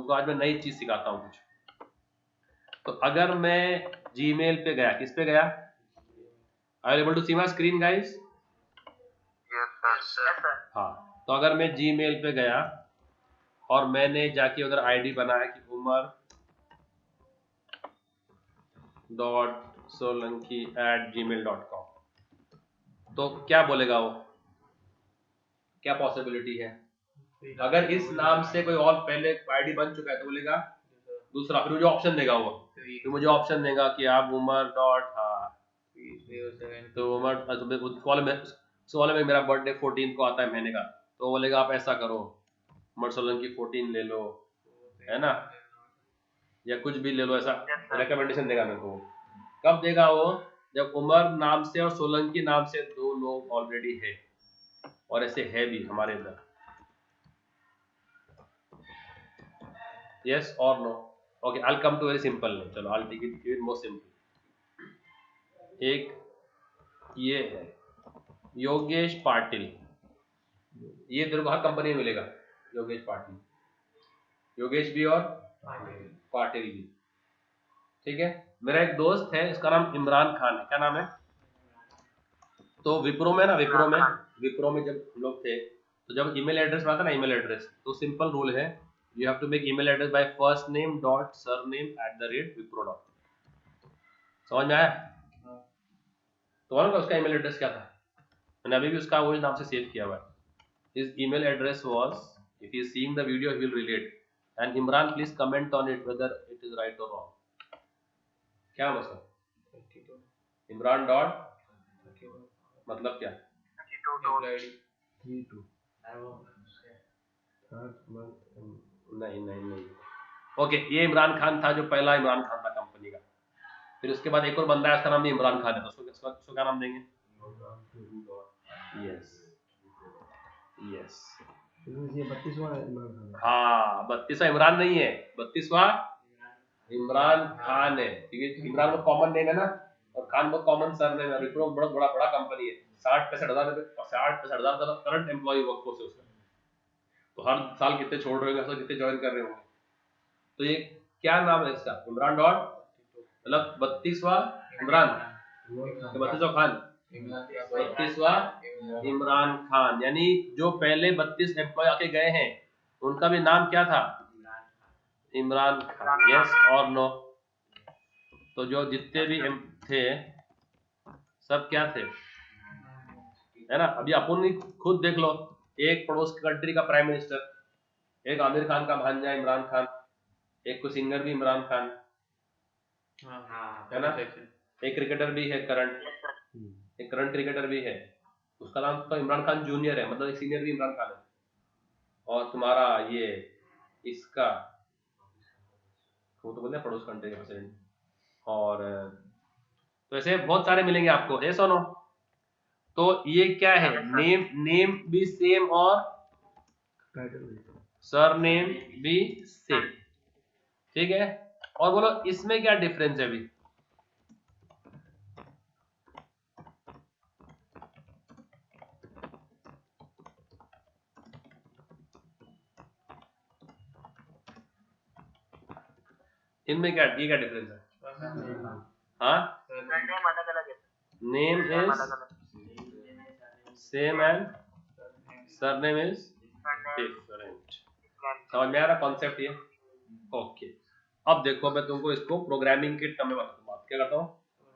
तुमको आज मैं नई चीज सिखाता हूँ कुछ। तो अगर मैं जीमेल पे गया, किस पे गया? Are able to see my screen guys? हाँ, तो अगर मैं जीमेल पे गया और मैंने जाके उधर आईडी बनाया कि umar.solanki@gmail.com, तो क्या बोलेगा वो? क्या पॉसिबिलिटी है? अगर इस नाम से कोई और पहले आईडी बन चुका है तो बोलेगा दूसरा, फिर मुझे ऑप्शन देगा वो, फिर मुझे ऑप्शन देगा कि आप उमर डॉट, हाँ तो उमर सवाल में मेरा बर्थडे 14 को आता है महीने का, तो बोलेगा आप ऐसा करो उमर सोलंकी 14 ले लो, है ना, या कुछ भी ले लो, ऐसा रिकमेंडेशन देगा मेरे को। कब देगा वो? जब उमर नाम से और सोलंकी नाम से दो लोग ऑलरेडी है, और ऐसे है भी हमारे अंदर। Yes or no? Okay, I'll come to very simple name. चलो, I'll take it more simple. एक ये है योगेश पाटिल, ये तेरे को हर कंपनी में मिलेगा, योगेश पाटिल, योगेश भी और पाटिल भी, ठीक है। मेरा एक दोस्त है, इसका नाम इमरान खान है। क्या नाम है? तो विप्रो में जब हम लोग थे, तो जब ईमेल एड्रेस आता ना, ईमेल एड्रेस, तो सिंपल रूल है, you have to make email address by first name dot सरनेम@wipro.com। समझ में आया? तो मालूम उसका ईमेल एड्रेस क्या था? मैंने अभी भी उसका वही नाम से सेव किया हुआ है। His email address was, if he is seeing the video, he will relate. And Imran, please comment on it whether it is right or wrong. क्या मतलब? इमरान डॉट मतलब क्या? नहीं। ओके, ये इमरान खान था जो पहला इमरान खान था कंपनी का। फिर उसके बाद एक और बंदा है, उसका नाम भी इमरान खान है, तो उसको क्या नाम देंगे? यस, ये 32वां इमरान खान। हाँ, 32वां इमरान नहीं है, 32वां इमरान खान है, क्योंकि इमरान बहुत कॉमन नेम है ना, और खान बहुत कॉमन सरनेम है। विप्रो बड़ा कंपनी है, 60-65 हजार करंट एम्प्लॉय वर्कफोर्स है उसका। तो हर साल कितने छोड़ रहे होंगे, कितने ज्वाइन कर रहे होंगे। तो ये क्या नाम है इसका? इमरान डॉट मतलब 32वां इमरान, 32वां खान, 32वां इमरान खान, यानी जो पहले 32 एम्प्लॉय आके गए हैं उनका भी नाम क्या था? इमरान खान। यस और नो? तो जो जितने भी थे सब क्या थे, है ना। अभी अपन खुद देख लो, एक पड़ोस कंट्री का प्राइम मिनिस्टर, एक आमिर खान का भांजा इमरान खान, एक को सिंगर भी इमरान खान, है ना। एक क्रिकेटर भी है करंट, एक करंट क्रिकेटर भी है, उसका नाम तो इमरान खान जूनियर है, मतलब एक सीनियर भी इमरान खान है। और तुम्हारा ये इसका वो तो बोलते हैं पड़ोस कंट्री का प्रेसिडेंट, और तो ऐसे बहुत सारे मिलेंगे आपको। ये सुनो, तो ये क्या है? नेम भी सेम और सरनेम भी सेम, ठीक है। और बोलो इसमें क्या डिफरेंस है? अभी इनमें क्या, ये क्या डिफरेंस है? हाँ, name is same and surname is different. समझ में आ रहा कॉन्सेप्ट ये? ओके, अब देखो मैं तुमको इसको प्रोग्रामिंग के टर्म में बात क्या करता हूँ,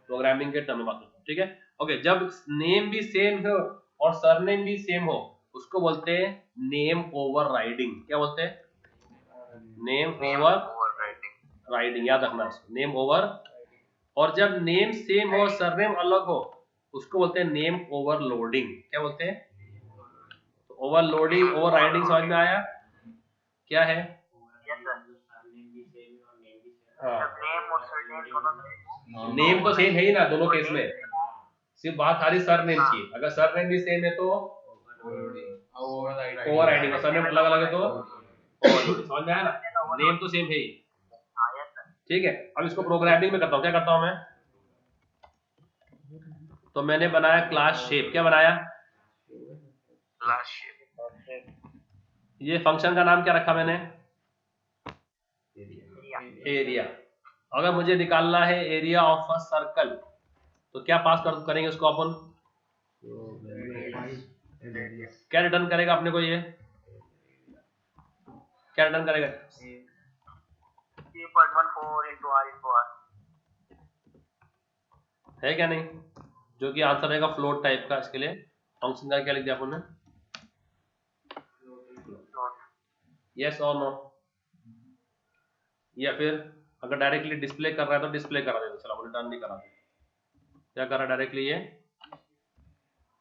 प्रोग्रामिंग के टर्म में बात करता हूँ, ठीक है। ओके, जब नेम भी सेम हो और सरनेम भी सेम हो, उसको बोलते हैं नेम ओवर राइडिंग। क्या बोलते हैं? नेम ओवर राइडिंग, याद रखना इसको, नेम ओवर। और जब नेम सेम हो सरनेम अलग हो, उसको बोलते हैं नेम ओवरलोडिंग। क्या बोलते हैं? तो ओवरलोडिंग ओवर राइडिंग समझ में आया क्या है? हाँ, नेम तो सेम है ही ना दोनों केस में, सिर्फ बात सारी सरनेम की। अगर सरनेम भी सेम है तो ओवर राइडिंग, और सरनेम अलग अलग है तो ओवरलोडिंग। समझ में आया ना? नेम तो सेम है ही, ठीक है। अब इसको प्रोग्रामिंग में करता हूँ। क्या करता हूँ मैं? तो मैंने बनाया क्लास शेप। क्या बनाया? Class shape. ये फंक्शन का नाम क्या रखा मैंने? एरिया। अगर मुझे निकालना है एरिया ऑफ अ सर्कल तो क्या पास करेंगे उसको अपन? क्या रिटर्न करेगा अपने को? ये क्या रिटर्न करेगा? 3.14 into r into r है क्या नहीं? जो कि आंसर रहेगा फ्लोट टाइप का। इसके लिए फंक्शन का क्या लिख दिया अपन ने? यस और नो। या फिर अगर डायरेक्टली डिस्प्ले कर रहा है तो डिस्प्ले करा देते, चलो रिटर्न नहीं कराते। क्या कर रहा है डायरेक्टली ये?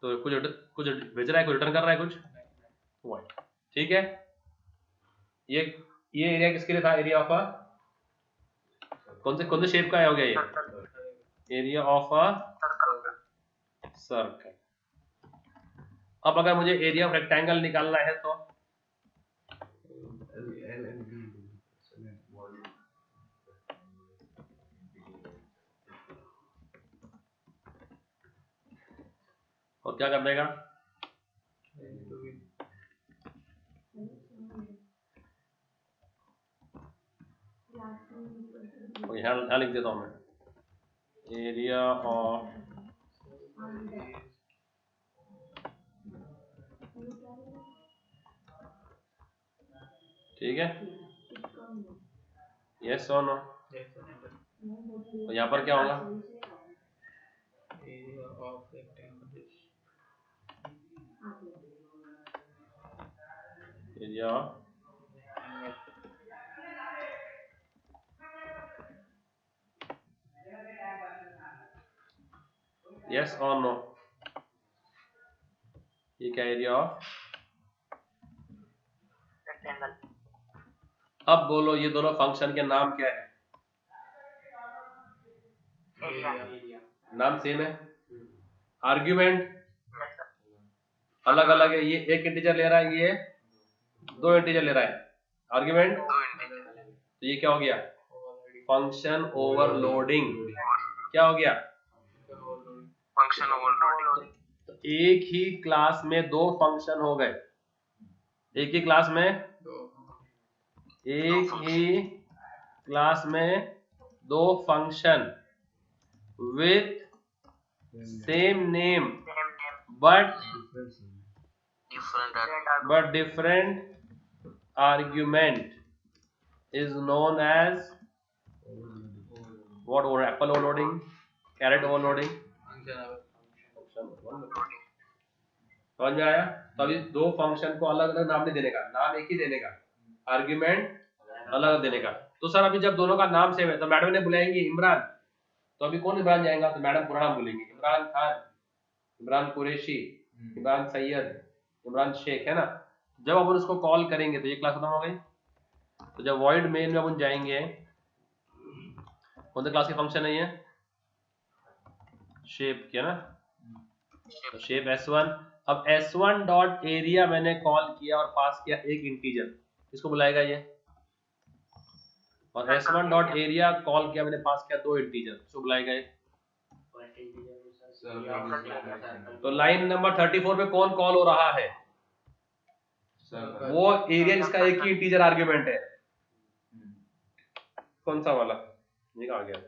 तो कुछ भेज रहा है, कुछ रिटर्न कर रहा है, कुछ वाइट। ठीक है, ये एरिया किसके लिए था? एरिया ऑफ अ कौन से शेप का हो गया ये? Area of a circle. अब अगर मुझे एरिया ऑफ रेक्टेंगल निकालना है तो और क्या कर देगा? यहाँ लिख देता हूँ मैं, एरिया ऑफ ठीक है, यस और नो। तो यहाँ पर क्या होगा? Area of rectangle area yes और नो। ये क्या एरिया ऑफ रेक्टेंगल। अब बोलो ये दोनों फंक्शन के नाम क्या है? नाम सेम है, आर्ग्यूमेंट अलग अलग है। ये एक इंटीजर ले रहा है, ये दो इंटीजर ले रहा है। आर्ग्यूमेंट तो ये क्या हो गया? Function overloading. क्या हो गया? Function overloading. तो एक ही क्लास में दो फंक्शन हो गए। एक ही क्लास में दो function with same name but different argument is known as what? Over apple overloading, carrot overloading। समझ में आया? तो अभी दो फंक्शन को अलग अलग नाम नहीं देने का, नाम एक ही देने का, आर्ग्यूमेंट अलग अलग देने का। तो सर अभी जब दोनों का नाम सेम है तो मैडम ने बुलाएंगे इमरान, तो अभी कौन इमरान जाएगा? तो मैडम पूरा नाम बोलेंगे, इमरान खान, इमरान कुरैशी, इमरान सैयद, इमरान शेख, है ना। जब अपन उसको कॉल करेंगे तो ये क्लास खत्म हो गई। तो जब वॉइड मेन में अपन जाएंगे, कौन सा क्लास के फंक्शन है ये? शेप के ना, तो शेप S1। अब S1 डॉट एरिया मैंने कॉल किया और पास किया एक इंटीजर, इसको बुलाएगा ये। और S1 डॉट एरिया कॉल किया मैंने, पास किया दो इंटीजर, इसको बुलाएगा ये। तो लाइन नंबर 34 पे कौन कॉल हो रहा है? वो एरिया जिसका एक ही इंटीजर आर्ग्यूमेंट है। कौन सा वाला? ये कहाँ गया?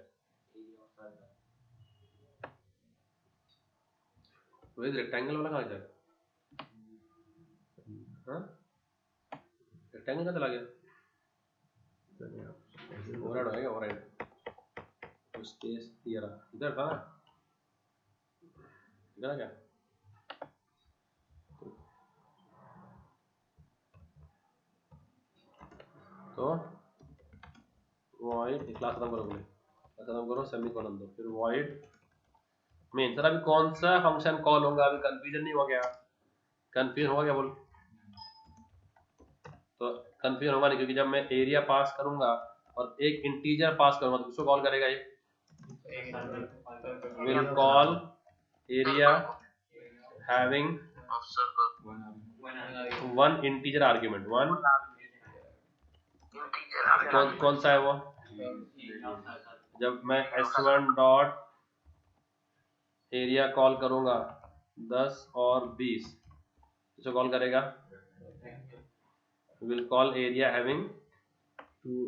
तो रेक्टेंगल वाला कहाँ गया? रेक्टेंगल कहाँ चला गया? ओवरराइड हो गया, ओवरराइड। इधर था ना, इधर क्या? तो वॉइड क्लास खत्म करो, बोले खत्म करो, सेमीकोलन दो, फिर वॉइड मेन। सर अभी कौन सा फंक्शन कॉल होगा? अभी कंफ्यूजन नहीं हो गया? कंफ्यूजन हो गया बोल? तो कंफ्यूजन होगा नहीं, क्योंकि जब मैं एरिया पास करूंगा और एक इंटीजर पास करूंगा तो किसको कॉल करेगा ये? Will call area having one integer argument. One कौन सा है वो? जब मैं S1 डॉट एरिया कॉल करूंगा 10 और 20, इसे कॉल करेगा will call area having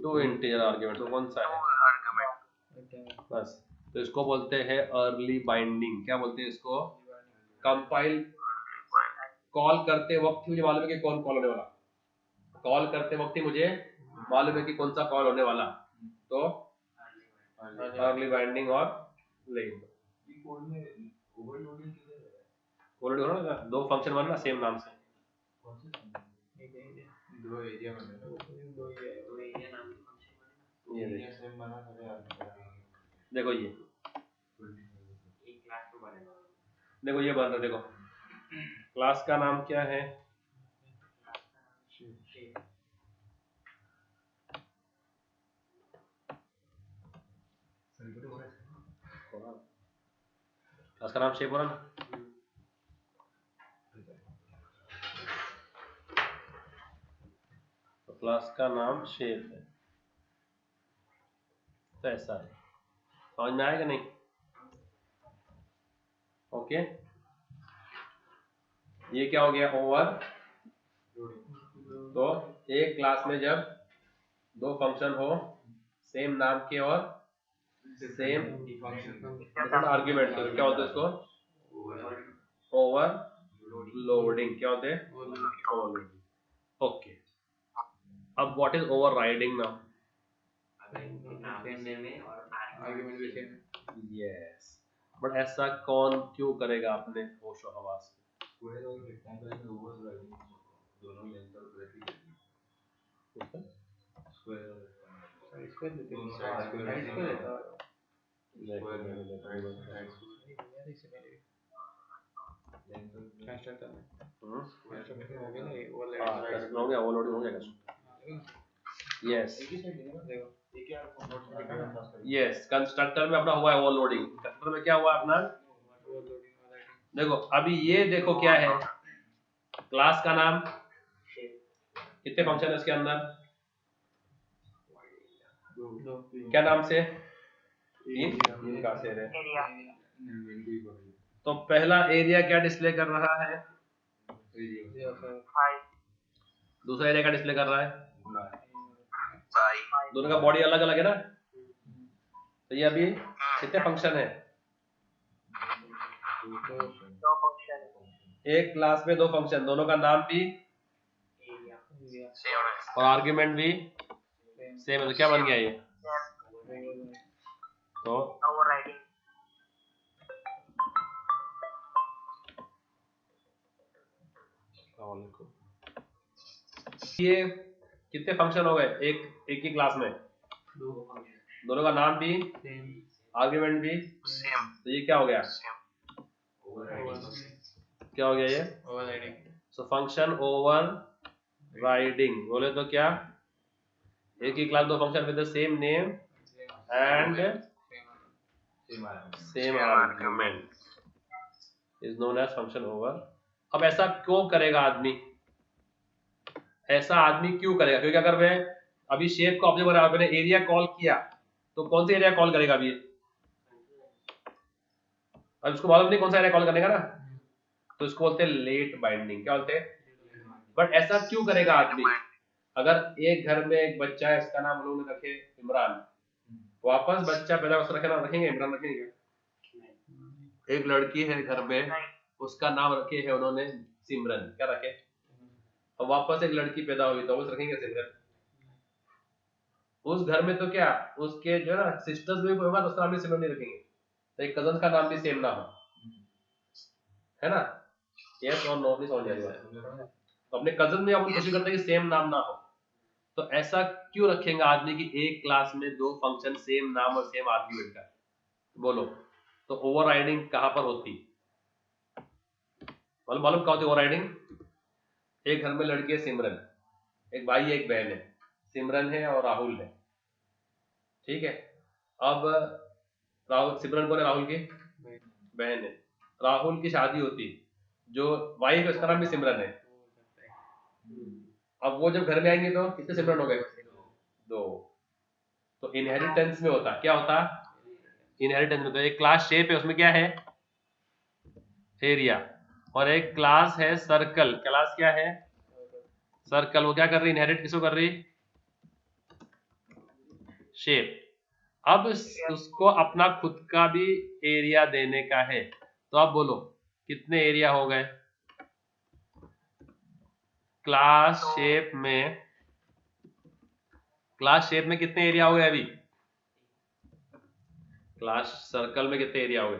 two integer argument, तो कौन सा है? argument. बस, तो इसको बोलते हैं अर्ली बाइंडिंग। क्या बोलते हैं इसको? कंपाइल कॉल करते वक्त मुझे मालूम है कि कौन कॉल होने वाला, कॉल करते वक्त ही मुझे मालूम है कि कौन सा कॉल होने वाला, तो अर्ली बाइंडिंग और लेट। ऑलरेडी हो ना, दो फंक्शन बना सेम नाम से। दो एरिया में ये एरिया सेम बना देखो ये देखो ये बन रहा है, देखो क्लास का नाम क्या है? क्लास का नाम शेप हो रहा ना, तो क्लास का नाम शेप है, तो ऐसा है। समझ में आएगा नहीं? ओके, ये क्या हो गया? ओवर। तो एक क्लास में जब दो फंक्शन हो सेम नाम के और सेम आर्ग्यूमेंट, तो क्या होता है इसको? Over loading. क्या होते हैं? ओवरलोडिंग। ओके, अब what is over riding now? Argument भी सेम। यस, बट ऐसा कौन क्यों करेगा अपने होशो हवास में? यस यस, कंस्ट्रक्टर में अपना हुआ है ओवरलोडिंग। कंस्ट्रक्टर में क्या हुआ अपना? देखो अभी ये देखो क्या है, क्लास का नाम, कितने फंक्शन है इसके अंदर? क्या नाम से? तीन का से है। तो पहला एरिया क्या डिस्प्ले कर रहा है? दूसरा एरिया क्या डिस्प्ले कर रहा है? दोनों का बॉडी अलग अलग है ना, तो ये अभी कितने फंक्शन है? दो फंक्शन एक क्लास में दो फंक्शन, दोनों का नाम भी सेम है और आर्ग्यूमेंट भी सेम है, तो क्या बन गया ये? तो ओवरराइडिंग। ये कितने फंक्शन हो गए एक ही क्लास में? दोनों का नाम भी आर्ग्यूमेंट भी सेम। तो ये क्या हो गया? क्या हो गया ये? Overriding. So function overriding बोले तो क्या? एक ही क्लास दो function with the same name and same argument is known as function over. अब ऐसा क्यों करेगा आदमी? ऐसा आदमी क्यों करेगा? क्योंकि अगर मैं अभी शेप को ऑब्जेक्ट बना, मैंने एरिया कॉल किया, तो कौन सा एरिया कॉल करेगा अभी? अब इसको मालूम नहीं कौन सा एरिया कॉल करेगा ना, तो इसको बोलते हैं लेट बाइंडिंग। क्या बोलते हैं? बट ऐसा क्यों करेगा आदमी? अगर एक घर में एक बच्चा है, इसका नाम लोगों ने रखे इमरान, वापस बच्चा पैदा उसका रखेंगे इमरान रखेंगे? एक लड़की है घर में, उसका नाम रखे है उन्होंने सिमरन। क्या रखे? और वापस एक लड़की पैदा हुई तो उस रखेंगे सिमरन। उस घर में तो क्या उसके जो है ना सिस्टर्स भी कोई होगा तो उसका नाम भी सिमरन नहीं रखेंगे, तो एक कजन का नाम भी सेम ना हो, है ना? यस और नो? नहीं समझ आ रही बात? तो अपने कजन में अपन कोशिश करते हैं कि सेम नाम ना हो, तो ऐसा क्यों रखेंगे आदमी की एक क्लास में दो फंक्शन सेम नाम और सेम आर्ग्यूमेंट का? बोलो, तो ओवरराइडिंग कहां पर होती? मालूम कहां होती ओवरराइडिंग? एक घर में लड़की है सिमरन, एक भाई है एक बहन है, सिमरन है और राहुल है, ठीक है? अब राहुल, सिमरन कौन है? राहुल की बहन है। राहुल की शादी होती, जो वाइफ है उसका नाम भी सिमरन है। अब वो जब घर में आएंगे तो कितने सिमरन हो गए? दो। तो इनहेरिटेंस में होता, क्या होता? इनहेरिटेंस में तो एक क्लास शेप है, उसमें क्या है? एरिया। और एक क्लास है सर्कल, क्लास क्या है? सर्कल। वो क्या कर रही? इनहेरिट किसको कर रही? शेप। अब उसको अपना खुद का भी एरिया देने का है, तो आप बोलो कितने एरिया हो गए क्लास शेप में कितने एरिया हो गए अभी? क्लास सर्कल में कितने एरिया हो गए?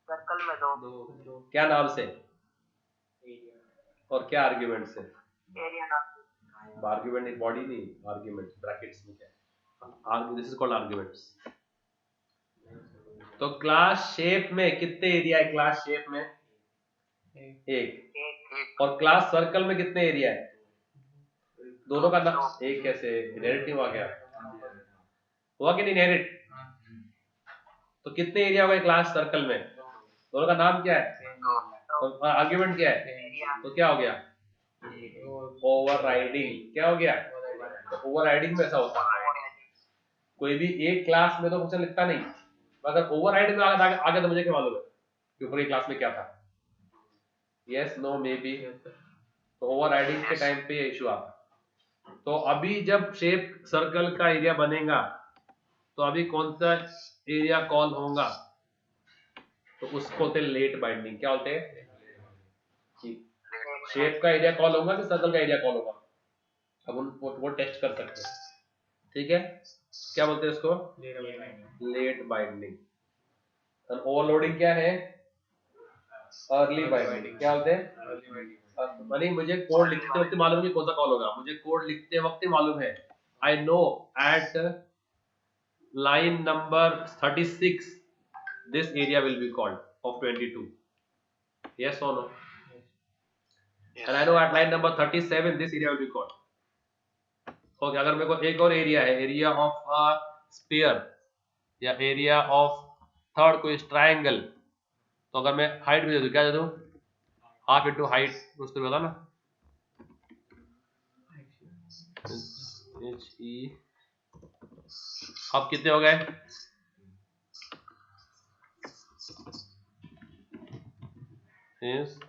सर्कल में दो क्या नाम से और क्या आर्ग्यूमेंट से? एरिया नाम आर्ग्यूमेंट बॉडी नहीं, आर्ग्यूमेंट ब्रैकेट्स में क्या, दिस इज कॉल्ड आर्ग्यूमेंट्स। तो क्लास शेप में कितने एरिया है? क्लास शेप में एक। और क्लास सर्कल में कितने एरिया है? दोनों का नाम एक कैसे? इनहेरिट नहीं हुआ क्या? हुआ कि नहीं इनहेरिट? तो कितने एरिया हो गए क्लास सर्कल में? दोनों का नाम क्या है और आर्ग्यूमेंट क्या है? तो क्या हो गया? ओवरराइडिंग। क्या हो गया? तो ओवरराइडिंग में ऐसा होता है, कोई भी एक क्लास में तो फंक्शन लिखता नहीं, अगर ओवरराइड में आगे तो मुझे क्या मालूम है कि ऊपर की क्लास में क्या था? Yes no maybe. तो ओवरराइडिंग के टाइम पे ये इशू आता। तो अभी जब शेप सर्कल का एरिया बनेगा तो अभी कौन सा एरिया कॉल होगा? तो उसको होते लेट बाइंडिंग। क्या होते हैं? शेप का एरिया कॉल होगा कि सर्कल का एरिया कॉल होगा? अब वो टेस्ट कर सकते हैं, ठीक है? क्या बोलते हैं इसको? Late binding. और ओवरलोडिंग क्या है? Early binding. क्या बोलते हैं? मानी मुझे कोड लिखते वक्त मालूम है कि कौन सा कॉल होगा, मुझे कोड लिखते वक्त ही मालूम है, I know at line number 36 this area will be called of 22. Yes or no? And I know at line number 37 this area will be called. Okay, अगर मेरे को एक और एरिया है, एरिया ऑफ अ स्फीयर या area of third कोई triangle, तो अगर मैं हाइट भी दे दूं, क्या दे दूं? हाफ इंटू हाइट, उसको बोला ना HE। अब कितने हो गए? Is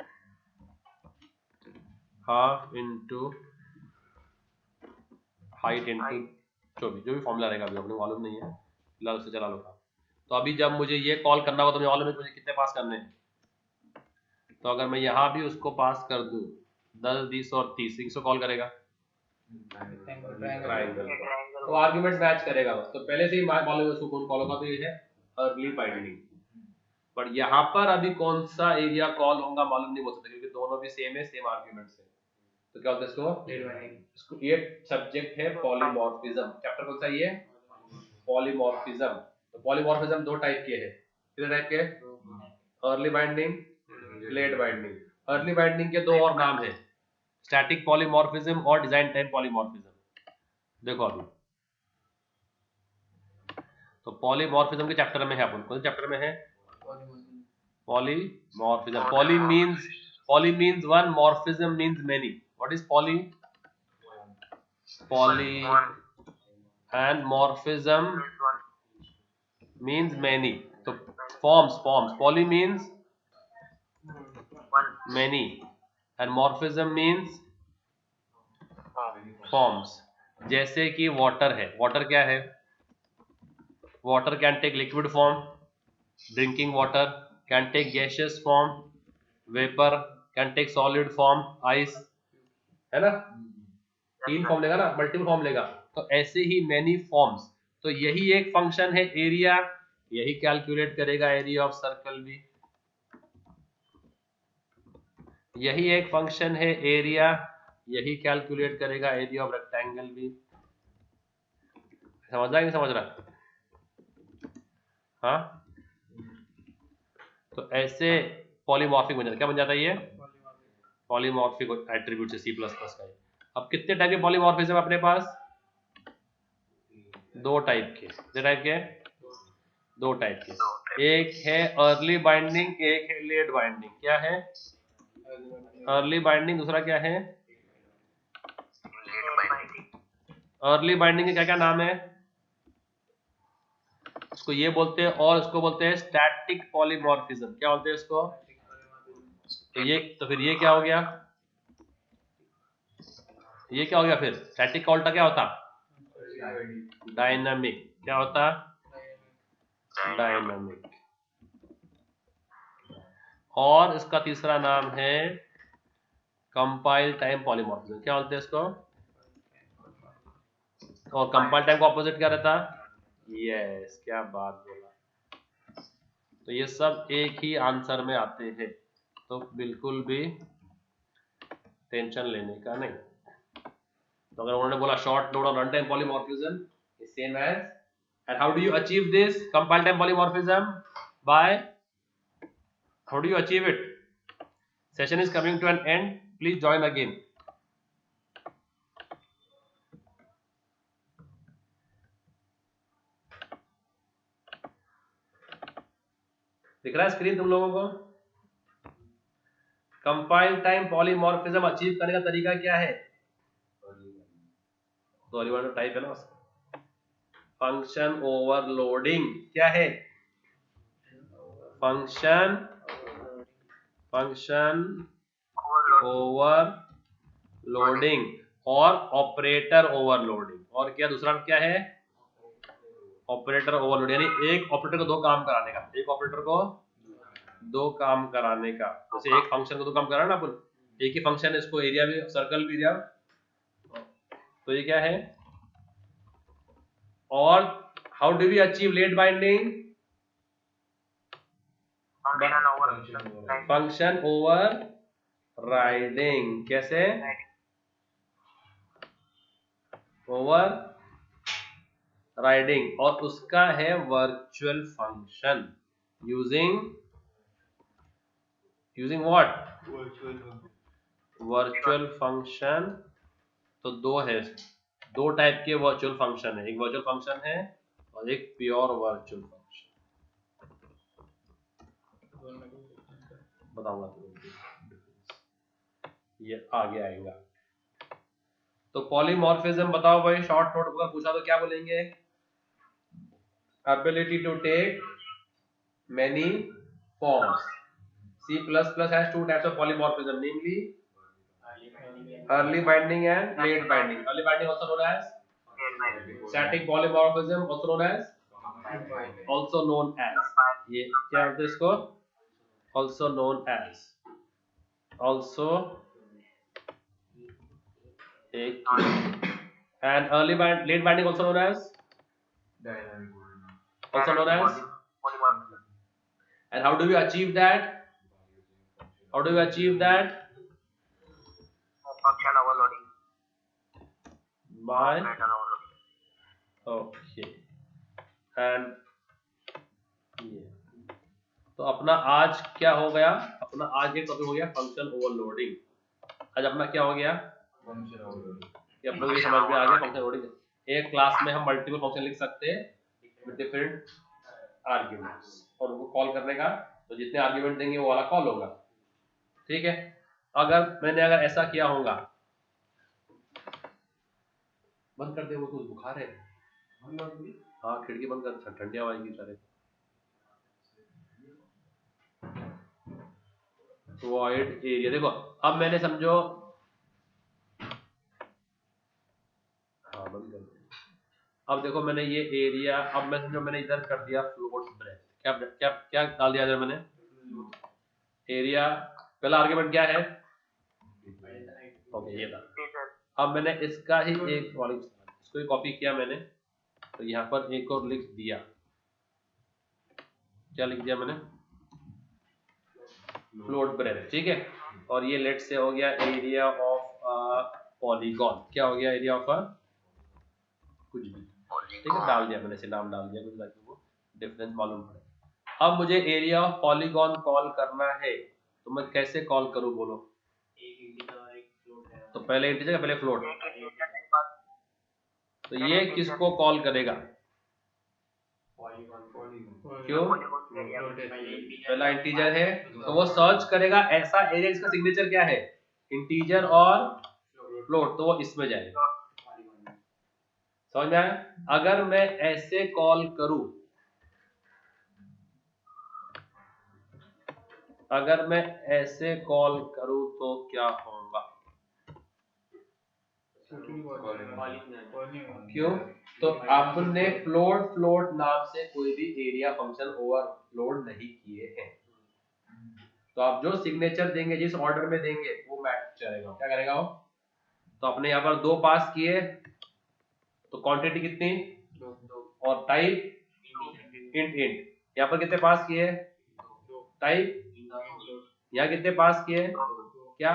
half into height into जो भी फॉर्मूला रहेगा, अभी अपने मालूम नहीं है, फिलहाल उससे चला लो। तो अभी जब मुझे ये कॉल करना होगा तो मुझे मालूम है मुझे कितने पास करने हैं। तो अगर मैं यहाँ भी उसको पास कर दूं 10, 20 और 30, इसको कॉल करेगा ट्रायंगल, तो आर्गुमेंट मैच करेगा बस। तो पहले से ही मालूम है उसको कौन कॉल होगा, तो ये है अर्ली बाइंडिंग। बट यहाँ पर अभी कौन सा एरिया कॉल होगा मालूम नहीं बोल सकते, क्योंकि दोनों भी सेम है, सेम आर्गुमेंट्स है। तो क्या होता है इसको ये सब्जेक्ट है पॉलीमॉर्फिज्म। चैप्टर कौन सा ये? पॉलीमॉर्फिज्म। तो पॉलीमॉर्फिज्म दो टाइप के हैं। कितने टाइप के? Early binding, late binding. Early binding के दो और नाम है, स्टैटिक पॉलीमॉर्फिज्म और डिजाइन टाइम पॉलीमॉर्फिज्म। देखो अभी तो पॉलीमॉर्फिज्म के चैप्टर में है, अपन कौन से चैप्टर में है? Polymorphism. Poly means one, morphism means many. What is poly? Poly and morphism means many. So forms. Poly means many and morphism means forms. जैसे कि water है, water क्या है? Water can take liquid form, drinking water can take gaseous form, vapor can take solid form, ice, है ना? तीन form लेगा ना, मल्टीपल फॉर्म लेगा। तो ऐसे ही मैनी फॉर्म्स। तो यही एक फंक्शन है एरिया, यही कैलकुलेट करेगा एरिया ऑफ सर्कल भी। यही एक फंक्शन है एरिया, यही कैलकुलेट करेगा एरिया ऑफ रेक्टेंगल भी। समझ रहा है नहीं समझ रहा? हाँ, तो ऐसे पॉलीमॉर्फिक बन जाता है। क्या बन जाता है ये? पॉलीमॉर्फिक एट्रीब्यूट से C++ का। अब कितने टाइप के पॉलीमॉर्फिज्म अपने पास? दो टाइप के। कितने टाइप के? दो टाइप के। एक है अर्ली बाइंडिंग, एक है लेट बाइंडिंग। क्या है? Early binding. दूसरा क्या है? अर्ली बाइंडिंग के क्या क्या नाम है? उसको ये बोलते हैं, और उसको बोलते हैं स्टैटिक पॉलीमॉर्फिज्म। क्या बोलते हैं इसको? तो फिर ये क्या हो गया? ये क्या हो गया फिर? स्टैटिक का उल्टा क्या होता? डायनामिक। क्या होता? डायनामिक। और इसका तीसरा नाम है कंपाइल टाइम पॉलीमॉर्फिज्म। क्या बोलते हैं इसको? और कंपाइल टाइम का ऑपोजिट क्या रहता? यस, क्या बात बोला। तो ये सब एक ही आंसर में आते हैं, तो बिल्कुल भी टेंशन लेने का नहीं। तो अगर उन्होंने बोला शॉर्ट नोड और run time polymorphism is same as, and how do you achieve this compile time polymorphism? By, how do you achieve it? Session is coming to an end. Please join again. दिख रहा है screen तुम लोगों को? Compile time polymorphism achieve करने का तरीका क्या है? तो अलीवान टाइप है ना उसका। Function overloading. क्या है? फंक्शन ओवरलोडिंग और ऑपरेटर ओवरलोडिंग। और क्या दूसरा क्या है? ऑपरेटर ओवरलोड, यानी एक ऑपरेटर को दो काम कराने का। एक ऑपरेटर को दो काम कराने का। जैसे एक फंक्शन को दो काम करा ना अपन, एक ही फंक्शन है, इसको एरिया भी सर्कल भी दिया, तो ये क्या है? और how do we achieve late binding? Function overriding. कैसे? ओवर राइडिंग, और उसका है virtual function using what? Virtual function. तो दो है, दो टाइप के वर्चुअल फंक्शन है। एक वर्चुअल फंक्शन है और एक प्योर वर्चुअल फंक्शन। बताऊंगा तुमको, ये आगे आएगा। तो पॉलीमॉर्फिज्म बताओ भाई, शॉर्ट नोट अगर पूछा तो क्या बोलेंगे? Ability to take many forms. C++ has two types of polymorphism, namely early binding and late binding. Early binding also known as static polymorphism, also known as ये क्या होता है इसको? also known as and late binding also known as and how do we achieve that? Function overloading. By Operator overloading. okay and तो अपना आज क्या हो गया? अपना आज ये टॉपिक हो गया फंक्शन ओवरलोडिंग। आज अपना क्या हो गया? Function overloading. ये अपने को समझ में आ गया फंक्शन ओवरलोडिंग। एक क्लास में हम मल्टीपल फंक्शन लिख सकते हैं विद डिफरेंट आर्ग्यूमेंट्स, और उनको कॉल करने का, तो जितने आर्ग्यूमेंट देंगे वो वाला कॉल होगा। ठीक है? अगर ऐसा किया होगा, बंद कर दे, वो तो बुखार है। हाँ, खिड़की बंद कर, ठंडी हवा आएगी सारे। वॉइड एरिया देखो, अब मैंने समझो, हाँ बंद कर दो। अब देखो मैंने ये एरिया, अब मैं समझो मैंने इधर कर दिया फ्लोट ब्रेथ। क्या क्या क्या डाल दिया इधर मैंने? एरिया। पहला आर्गुमेंट क्या है? ओके, ये था। अब मैंने इसका ही एक इसको ही कॉपी किया मैंने, तो यहाँ पर एक और लिख दिया। क्या लिख दिया मैंने? Float breath. ठीक है? और ये लेट से हो गया एरिया ऑफ पॉलीगॉन। क्या हो गया? एरिया ऑफ कुछ भी, ठीक है, डाल दिया मैंने, से नाम डाल दिया कुछ, ताकि वो डिफरेंस मालूम पड़े। अब मुझे एरिया ऑफ पॉलीगॉन कॉल करना है, तो मैं कैसे कॉल करूं बोलो? तो पहले इंटीजर, पहले फ्लोट। तो ये किसको कॉल करेगा? क्यों? पहला इंटीजर है, तो वो सर्च करेगा ऐसा एरिया जिसका सिग्नेचर क्या है? इंटीजर और फ्लोट, तो वो इसमें जाएगा। समझ में आया? अगर मैं ऐसे कॉल करूं, तो क्या होगा? क्यों? तो आपने फ्लोट नाम से कोई भी एरिया फंक्शन ओवरलोड नहीं किए हैं, तो आप जो सिग्नेचर देंगे जिस ऑर्डर में देंगे वो मैच करेगा। क्या करेगा वो? तो आपने यहाँ पर 2 पास किए, तो क्वांटिटी कितनी, और टाइप इंट। यहाँ पर कितने पास किए, टाइप, यहाँ कितने पास किए, क्या,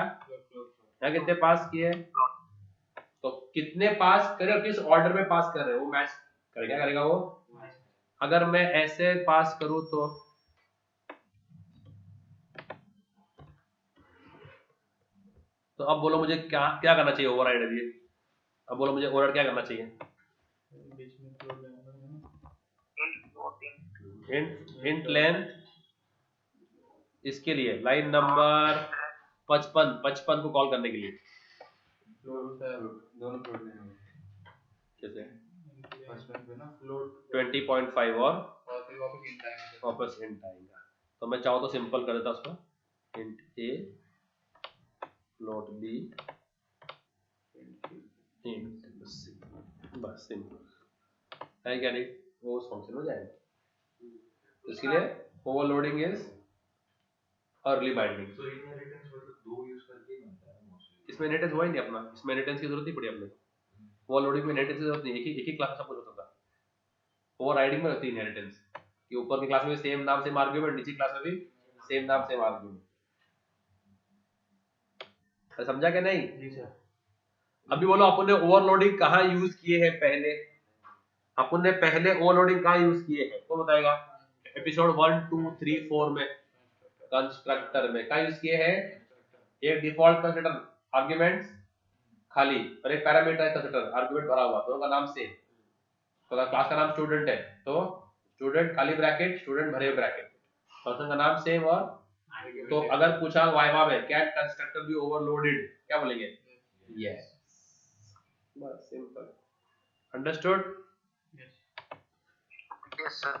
यहाँ कितने पास किए, तो कितने पास करे और किस ऑर्डर में पास कर रहे हो वो मैच करेगा। क्या करेगा वो? अगर मैं ऐसे पास करूं तो अब बोलो मुझे क्या क्या करना चाहिए ओवरराइड अभी, अब बोलो मुझे ओवरराइड क्या करना चाहिए। इंट लेंथ, इसके लिए लाइन नंबर 55 को कॉल करने के लिए दोनों फ्लोट लेने कैसे फर्स्ट पे ना फ्लोट 20.5 और फिर वापस इंट आएगा। वापस इंट आएगा। तो मैं चाहूँ तो सिंपल कर देता उसको, इंट ए फ्लोट बी इंट सी, बस सिंपल है क्या नहीं, वो उस फंक्शन में जाएगा। तो इसके लिए ओवरलोडिंग इज अर्ली बाइंडिंग। तो इनहेरिटेंस मतलब 2 यूज करके ही बनता है मोस्टली। इसमें इनहेरिटेंस हुआ ही नहीं अपना, इसमें इनहेरिटेंस की जरूरत नहीं पड़ी अपने, ओवरलोडिंग में इनहेरिटेंस की जरूरत नहीं, एक ही क्लास में सब कुछ होता था। ओवरराइडिंग में होती है इनहेरिटेंस कि ऊपर की क्लास में सेम नाम सेम आर्गुमेंट, नीचे क्लास में भी सेम नाम सेम आर्गुमेंट। समझा क्या नहीं? जी सर। अभी बोलो अपन ने ओवरलोडिंग कहाँ यूज किए हैं पहले, अपन ने पहले ओवरलोडिंग कहाँ यूज किए हैं कौन बताएगा? एपिसोड 1 2 3 4 में कंस्ट्रक्टर में कहाँ यूज किए हैं? एक डिफॉल्ट कंस्ट्रक्टर आर्गुमेंट्स खाली और एक पैरामीटर कंस्ट्रक्टर आर्गुमेंट भरा हुआ, दोनों का नाम सेम। तो अगर क्लास का नाम स्टूडेंट है तो स्टूडेंट खाली ब्रैकेट स्टूडेंट भरे ब्रैकेट, फंक्शन का नाम सेम। और तो अगर पूछा वाइवा में कैन कंस्ट्रक्टर बी ओवरलोडेड, क्या बोलेंगे? यस, बस सिंपल। अंडरस्टूड? Yes, sir.